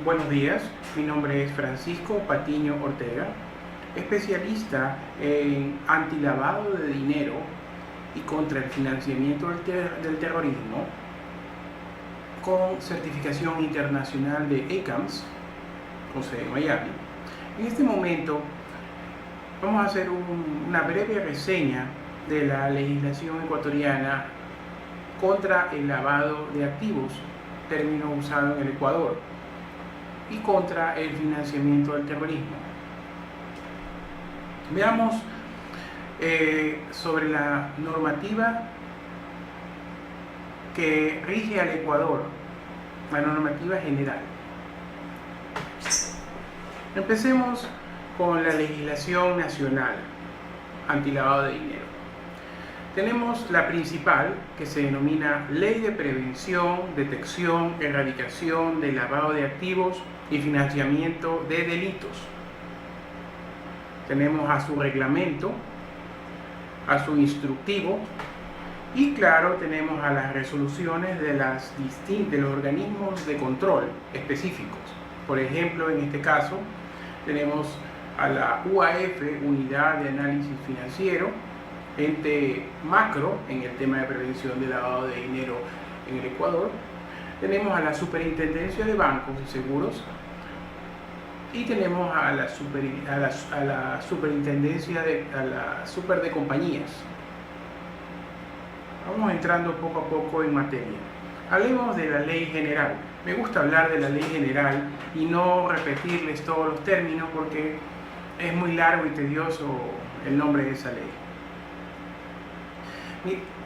Buenos días, mi nombre es Francisco Patiño Ortega, especialista en antilavado de dinero y contra el financiamiento del terrorismo, con certificación internacional de ACAMS, con sede en Miami. En este momento vamos a hacer una breve reseña de la legislación ecuatoriana contra el lavado de activos, término usado en el Ecuador, y contra el financiamiento del terrorismo. Veamos sobre la normativa que rige al Ecuador, la normativa general. Empecemos con la legislación nacional antilavado de dinero. Tenemos la principal, que se denomina Ley de Prevención, Detección, Erradicación del Lavado de Activos y Financiamiento de Delitos. Tenemos a su reglamento, a su instructivo y, claro, tenemos a las resoluciones de los organismos de control específicos. Por ejemplo, en este caso, tenemos a la UAF, Unidad de Análisis Financiero, ente macro en el tema de prevención del lavado de dinero en el Ecuador. Tenemos a la Superintendencia de Bancos y Seguros y tenemos a la Superintendencia a la Super de Compañías. Vamos entrando poco a poco en materia. Hablemos de la ley general. Me gusta hablar de la ley general y no repetirles todos los términos porque es muy largo y tedioso el nombre de esa ley.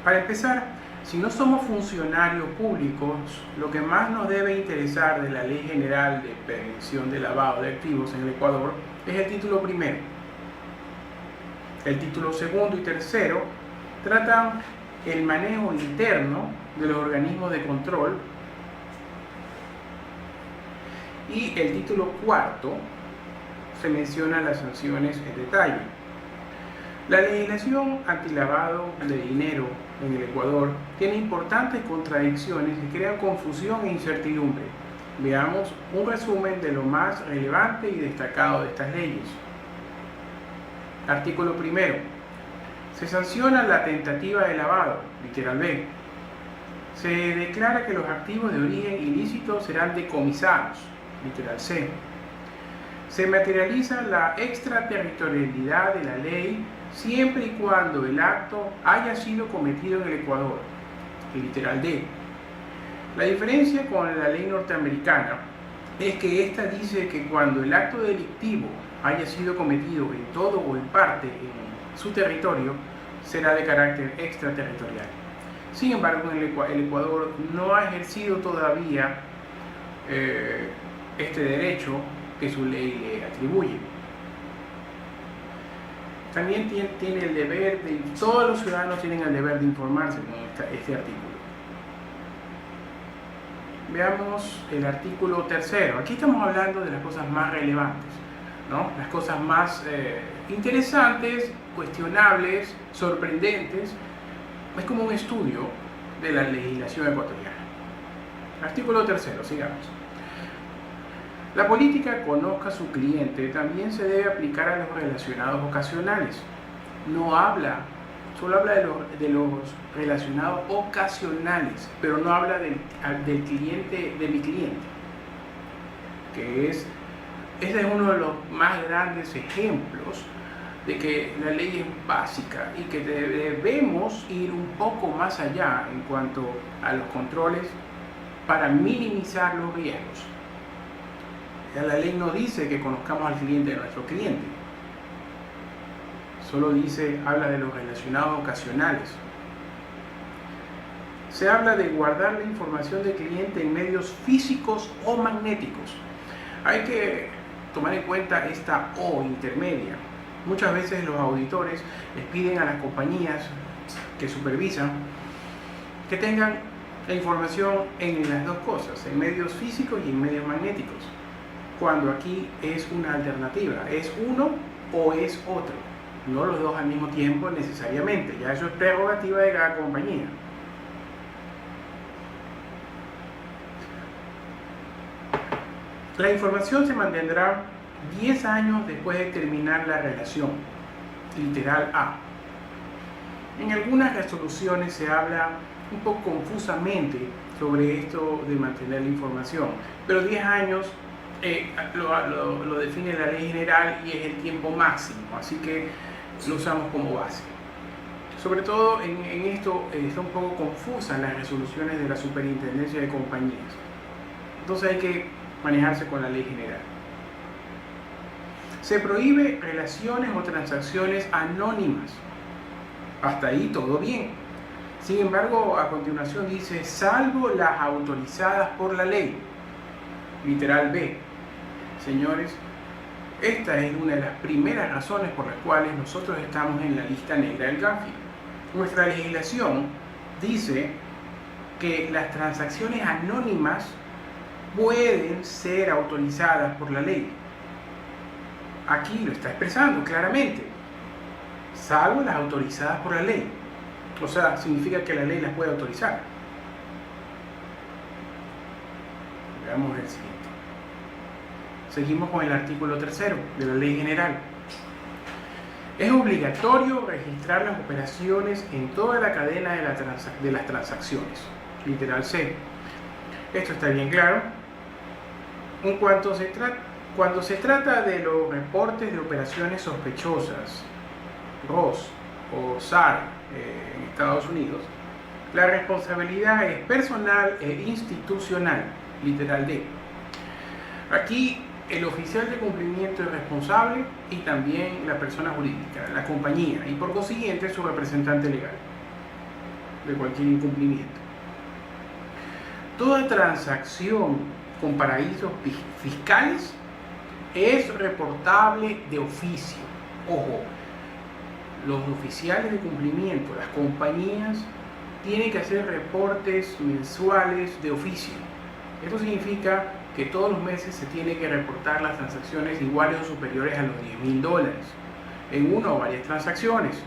Para empezar, si no somos funcionarios públicos, lo que más nos debe interesar de la Ley General de Prevención de Lavado de Activos en el Ecuador es el título primero. El título segundo y tercero tratan el manejo interno de los organismos de control y el título cuarto se menciona las sanciones en detalle. La legislación antilavado de dinero en el Ecuador tiene importantes contradicciones que crean confusión e incertidumbre. Veamos un resumen de lo más relevante y destacado de estas leyes. Artículo primero. Se sanciona la tentativa de lavado, literal B. Se declara que los activos de origen ilícito serán decomisados, literal C. Se materializa la extraterritorialidad de la ley siempre y cuando el acto haya sido cometido en el Ecuador, literal D. La diferencia con la ley norteamericana es que esta dice que cuando el acto delictivo haya sido cometido en todo o en parte en su territorio, será de carácter extraterritorial. Sin embargo, el Ecuador no ha ejercido todavía este derecho que su ley le atribuye. También tiene el deber todos los ciudadanos tienen el deber de informarse con este artículo. Veamos el artículo tercero. Aquí estamos hablando de las cosas más relevantes, ¿no? Las cosas más interesantes, cuestionables, sorprendentes. Es como un estudio de la legislación ecuatoriana. Artículo tercero, sigamos. La política conozca a su cliente también se debe aplicar a los relacionados ocasionales. No habla, solo habla de los relacionados ocasionales, pero no habla del cliente, de mi cliente, que ese es uno de los más grandes ejemplos de que la ley es básica y que debemos ir un poco más allá en cuanto a los controles para minimizar los riesgos. La ley no dice que conozcamos al cliente de nuestro cliente, solo habla de los relacionados ocasionales. Se habla de guardar la información del cliente en medios físicos o magnéticos. Hay que tomar en cuenta esta O intermedia. Muchas veces los auditores les piden a las compañías que supervisan que tengan la información en las dos cosas, en medios físicos y en medios magnéticos, cuando aquí es una alternativa, es uno o es otro, no los dos al mismo tiempo necesariamente, ya eso es prerrogativa de cada compañía. La información se mantendrá 10 años después de terminar la relación, literal A. En algunas resoluciones se habla un poco confusamente sobre esto de mantener la información, pero 10 años lo define la ley general y es el tiempo máximo, así que lo usamos como base. Sobre todo en esto está un poco confusa las resoluciones de la Superintendencia de Compañías, entonces hay que manejarse con la ley general. Se prohíbe relaciones o transacciones anónimas. Hasta ahí todo bien. Sin embargo, a continuación dice, salvo las autorizadas por la ley. Literal B. Señores, esta es una de las primeras razones por las cuales nosotros estamos en la lista negra del Gafi. Nuestra legislación dice que las transacciones anónimas pueden ser autorizadas por la ley. Aquí lo está expresando claramente, salvo las autorizadas por la ley. O sea, significa que la ley las puede autorizar. Veamos el siguiente. Seguimos con el artículo 3 de la ley general. Es obligatorio registrar las operaciones en toda la cadena de las transacciones. Literal C. Esto está bien claro. Cuando se trata de los reportes de operaciones sospechosas, ROS o SAR en Estados Unidos, la responsabilidad es personal e institucional, literal D. Aquí el oficial de cumplimiento es responsable y también la persona jurídica, la compañía, y por consiguiente su representante legal de cualquier incumplimiento. Toda transacción con paraísos fiscales es reportable de oficio. Ojo, los oficiales de cumplimiento, las compañías, tienen que hacer reportes mensuales de oficio. Esto significa que todos los meses se tiene que reportar las transacciones iguales o superiores a los $10.000 en una o varias transacciones.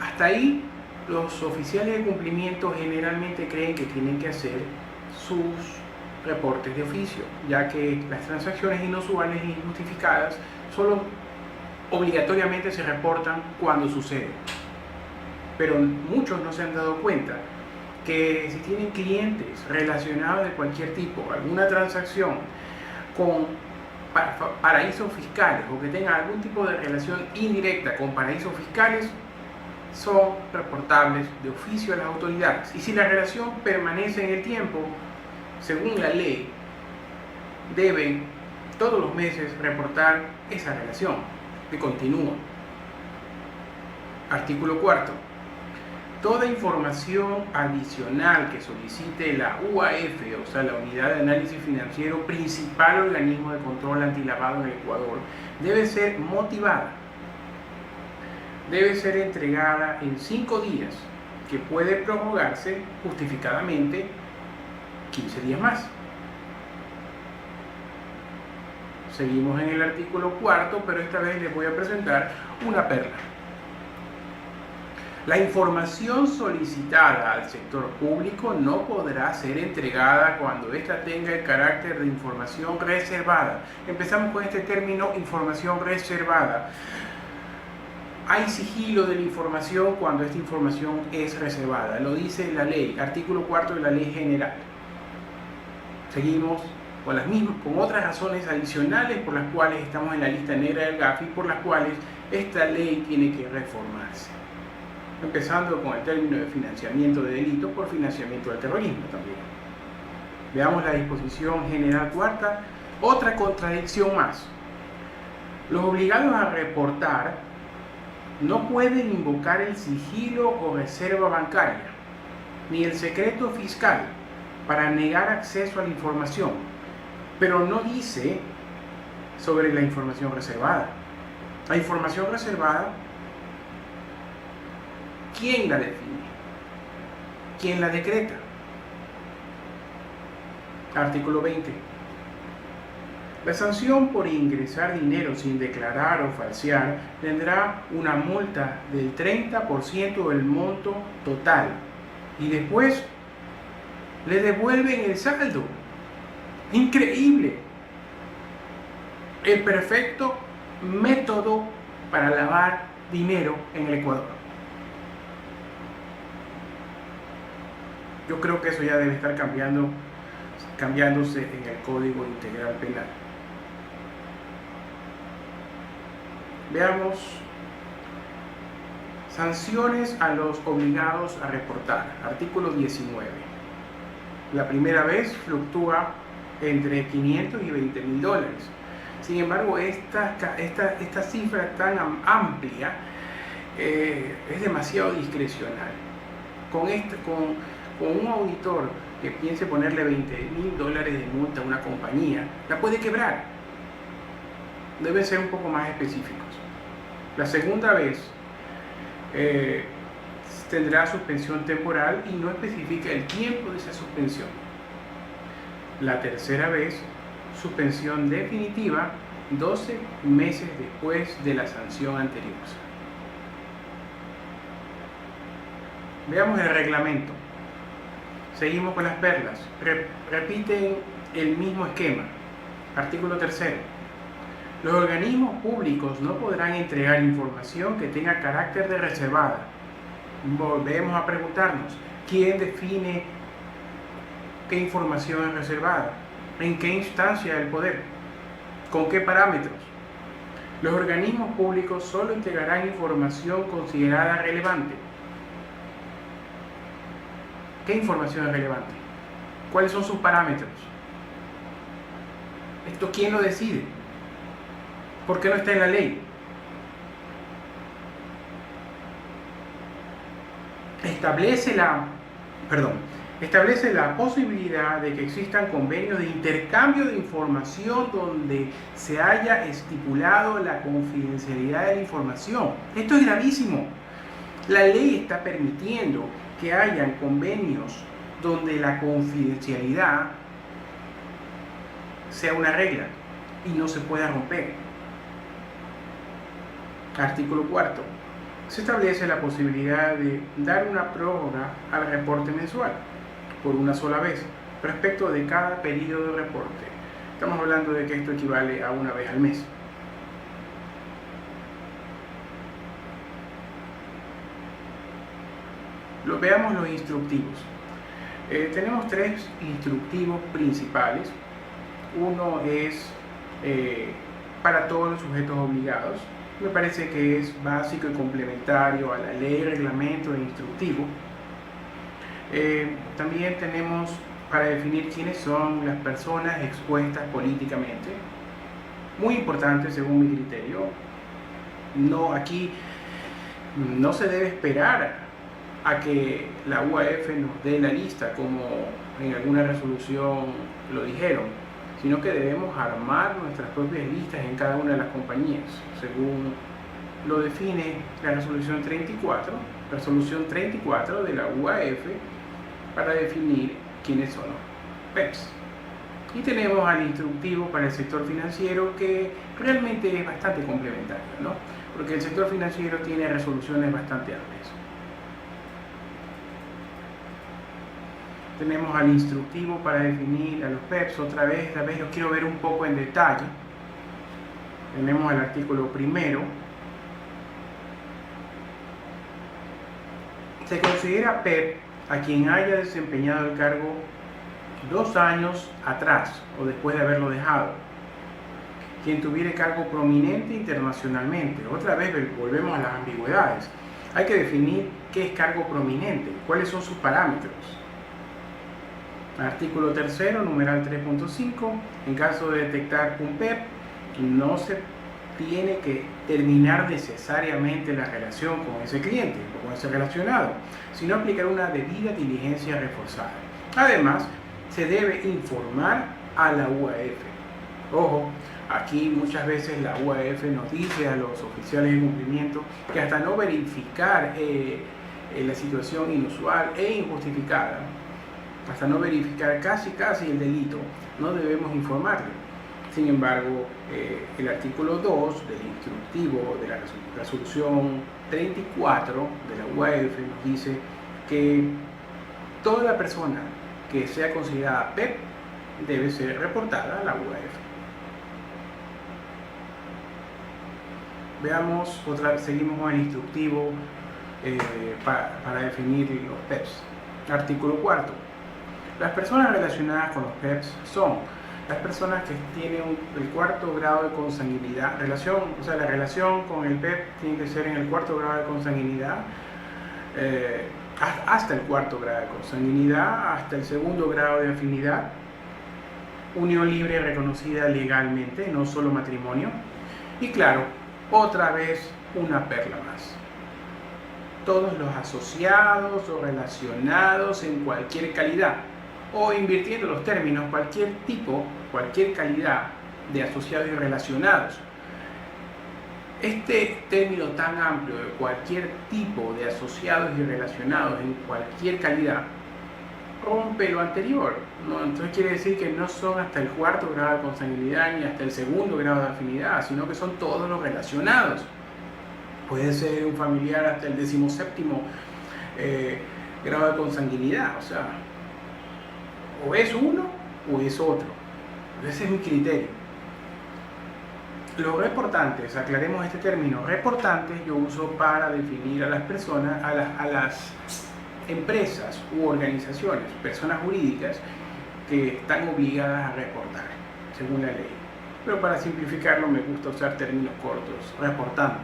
Hasta ahí, los oficiales de cumplimiento generalmente creen que tienen que hacer sus reportes de oficio, ya que las transacciones inusuales e injustificadas solo obligatoriamente se reportan cuando sucede. Pero muchos no se han dado cuenta que si tienen clientes relacionados de cualquier tipo, alguna transacción con paraísos fiscales o que tengan algún tipo de relación indirecta con paraísos fiscales, son reportables de oficio a las autoridades. Y si la relación permanece en el tiempo, según la ley, deben todos los meses reportar esa relación que continúa. Artículo 4. Toda información adicional que solicite la UAF, o sea, la Unidad de Análisis Financiero, principal organismo de control antilavado en el Ecuador, debe ser motivada. Debe ser entregada en 5 días, que puede prorrogarse justificadamente 15 días más. Seguimos en el artículo 4, pero esta vez les voy a presentar una perla. La información solicitada al sector público no podrá ser entregada cuando ésta tenga el carácter de información reservada. Empezamos con este término, información reservada. Hay sigilo de la información cuando esta información es reservada. Lo dice la ley, artículo 4 de la ley general. Seguimos con otras razones adicionales por las cuales estamos en la lista negra del Gafi, por las cuales esta ley tiene que reformarse. Empezando con el término de financiamiento de delitos por financiamiento del terrorismo también. Veamos la disposición general cuarta, otra contradicción más. Los obligados a reportar no pueden invocar el sigilo o reserva bancaria, ni el secreto fiscal para negar acceso a la información, pero no dice sobre la información reservada. La información reservada, ¿quién la define? ¿Quién la decreta? Artículo 20. La sanción por ingresar dinero sin declarar o falsear tendrá una multa del 30% del monto total y después le devuelven el saldo. Increíble. el perfecto método para lavar dinero en el Ecuador. Yo creo que eso ya debe estar cambiándose en el Código Integral Penal. Veamos sanciones a los obligados a reportar. Artículo 19. La primera vez fluctúa entre 500 y 20 mil dólares. Sin embargo, esta cifra tan amplia es demasiado discrecional. Con un auditor que piense ponerle 20 mil dólares de multa a una compañía, la puede quebrar. Deben ser un poco más específicos. La segunda vez tendrá suspensión temporal y no especifica el tiempo de esa suspensión. La tercera vez, suspensión definitiva 12 meses después de la sanción anterior. Veamos el reglamento. Seguimos con las perlas. Repiten el mismo esquema. Artículo 3. Los organismos públicos no podrán entregar información que tenga carácter de reservada. Volvemos a preguntarnos, ¿quién define qué información es reservada? ¿En qué instancia del poder? ¿Con qué parámetros? Los organismos públicos solo entregarán información considerada relevante. ¿Qué información es relevante? ¿Cuáles son sus parámetros? ¿Esto quién lo decide? ¿Por qué no está en la ley? Establece la posibilidad de que existan convenios de intercambio de información donde se haya estipulado la confidencialidad de la información. Esto es gravísimo. La ley está permitiendo que hayan convenios donde la confidencialidad sea una regla y no se pueda romper. Artículo 4. Se establece la posibilidad de dar una prórroga al reporte mensual por una sola vez respecto de cada periodo de reporte. Estamos hablando de que esto equivale a una vez al mes. Veamos los instructivos. Tenemos tres instructivos principales. Uno es para todos los sujetos obligados. Me parece que es básico y complementario a la ley, reglamento e instructivo. También tenemos para definir quiénes son las personas expuestas políticamente. Muy importante según mi criterio. Aquí no se debe esperar a que la UAF nos dé la lista como en alguna resolución lo dijeron, sino que debemos armar nuestras propias listas en cada una de las compañías, según lo define la resolución 34 de la UAF para definir quiénes son los PEPs. Y tenemos al instructivo para el sector financiero, que realmente es bastante complementario, ¿no? Porque el sector financiero tiene resoluciones bastante amplias. Tenemos al instructivo para definir a los PEPs. Otra vez los quiero ver un poco en detalle. Tenemos el artículo 1. Se considera PEP a quien haya desempeñado el cargo 2 años atrás o después de haberlo dejado. Quien tuviera cargo prominente internacionalmente. Otra vez volvemos a las ambigüedades. Hay que definir qué es cargo prominente, cuáles son sus parámetros. Artículo 3, numeral 3.5. En caso de detectar un PEP, no se tiene que terminar necesariamente la relación con ese cliente o con ese relacionado, sino aplicar una debida diligencia reforzada. Además, se debe informar a la UAF. Ojo, aquí muchas veces la UAF nos dice a los oficiales de cumplimiento que hasta no verificar la situación inusual e injustificada, hasta no verificar casi el delito, no debemos informarle. Sin embargo, el artículo 2 del instructivo de la resolución 34 de la UAF nos dice que toda la persona que sea considerada PEP debe ser reportada a la UAF. Veamos seguimos con el instructivo para definir los PEPs. Artículo 4. Las personas relacionadas con los PEPs son las personas que tienen el cuarto grado de consanguinidad. La relación con el PEP tiene que ser en el cuarto grado de consanguinidad, hasta el cuarto grado de consanguinidad, hasta el segundo grado de afinidad, unión libre reconocida legalmente, no solo matrimonio, y claro, otra vez una perla más. Todos los asociados o relacionados en cualquier calidad, o invirtiendo los términos, cualquier calidad de asociados y relacionados. Este término tan amplio de cualquier tipo de asociados y relacionados en cualquier calidad rompe lo anterior, ¿no? Entonces quiere decir que no son hasta el cuarto grado de consanguinidad ni hasta el segundo grado de afinidad, sino que son todos los relacionados. Puede ser un familiar hasta el 17º grado de consanguinidad, o sea, o es uno o es otro. Ese es mi criterio. Los reportantes, aclaremos este término, reportantes yo uso para definir a las personas, a las empresas u organizaciones, personas jurídicas que están obligadas a reportar, según la ley. Pero para simplificarlo me gusta usar términos cortos, reportante.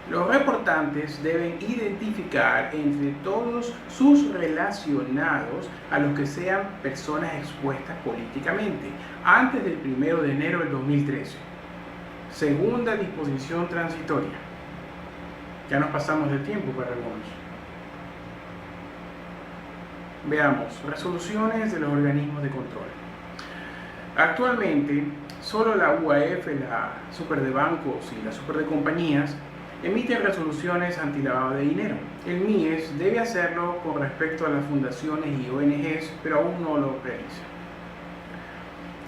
Los reportantes deben identificar entre todos sus relacionados a los que sean personas expuestas políticamente antes del 1 de enero del 2013. Segunda disposición transitoria. Ya nos pasamos del tiempo para algunos. Veamos, resoluciones de los organismos de control. Actualmente, solo la UAF, la Super de Bancos y la Super de Compañías emiten resoluciones antilavado de dinero. El MIES debe hacerlo con respecto a las fundaciones y ONGs, pero aún no lo realiza.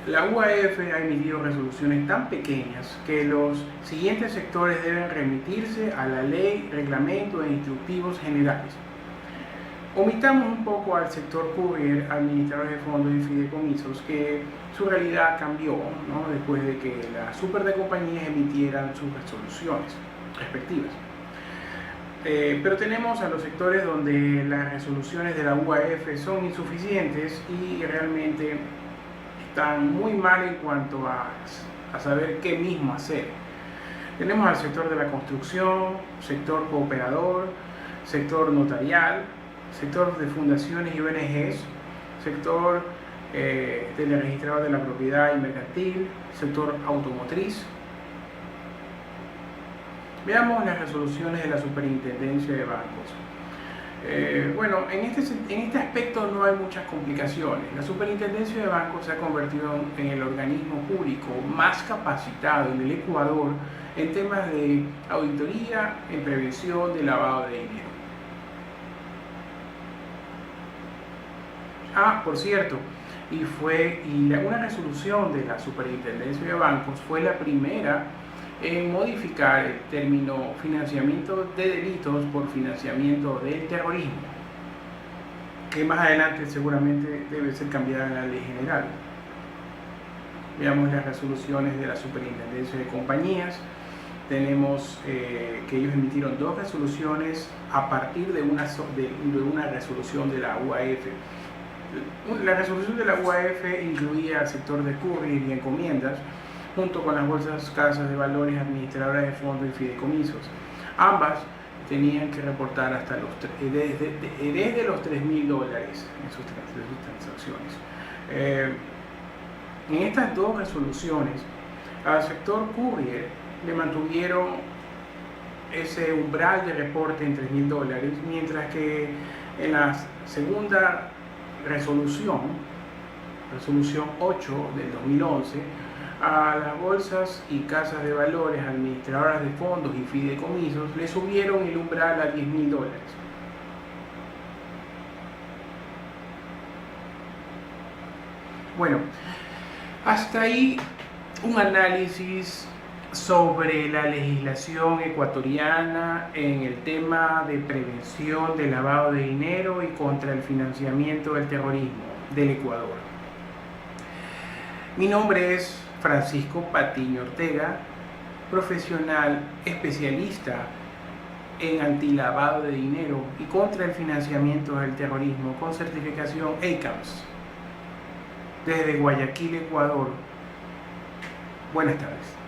La UAF ha emitido resoluciones tan pequeñas que los siguientes sectores deben remitirse a la ley, reglamento e instructivos generales. Omitamos un poco al sector courier, administradores de fondos y fideicomisos, que su realidad cambió, ¿no? Después de que las super de compañías emitieran sus resoluciones respectivas. Pero tenemos a los sectores donde las resoluciones de la UAF son insuficientes y realmente están muy mal en cuanto a saber qué mismo hacer. Tenemos al sector de la construcción, sector cooperador, sector notarial, sector de fundaciones y ONGs, sector teleregistrador de la propiedad y mercantil, sector automotriz. Veamos las resoluciones de la Superintendencia de Bancos. Bueno, en este aspecto no hay muchas complicaciones. La Superintendencia de Bancos se ha convertido en el organismo público más capacitado en el Ecuador en temas de auditoría, en prevención de lavado de dinero. Por cierto, una resolución de la Superintendencia de Bancos fue la primera en modificar el término financiamiento de delitos por financiamiento del terrorismo, que más adelante seguramente debe ser cambiada en la ley general. Veamos las resoluciones de la Superintendencia de Compañías. Tenemos que ellos emitieron 2 resoluciones a partir de una resolución de la UAF. La resolución de la UAF incluía al sector de courier y encomiendas, junto con las bolsas, casas de valores, administradoras de fondos y fideicomisos. Ambas tenían que reportar hasta desde los $3.000 en sus transacciones. En estas 2 resoluciones, al sector courier le mantuvieron ese umbral de reporte en $3.000, mientras que en la segunda resolución 8 del 2011, a las bolsas y casas de valores, administradoras de fondos y fideicomisos le subieron el umbral a $10.000. Bueno, hasta ahí un análisis sobre la legislación ecuatoriana en el tema de prevención del lavado de dinero y contra el financiamiento del terrorismo del Ecuador. Mi nombre es Francisco Patiño Ortega profesional especialista en antilavado de dinero y contra el financiamiento del terrorismo con certificación ACAMS desde Guayaquil, Ecuador. Buenas tardes.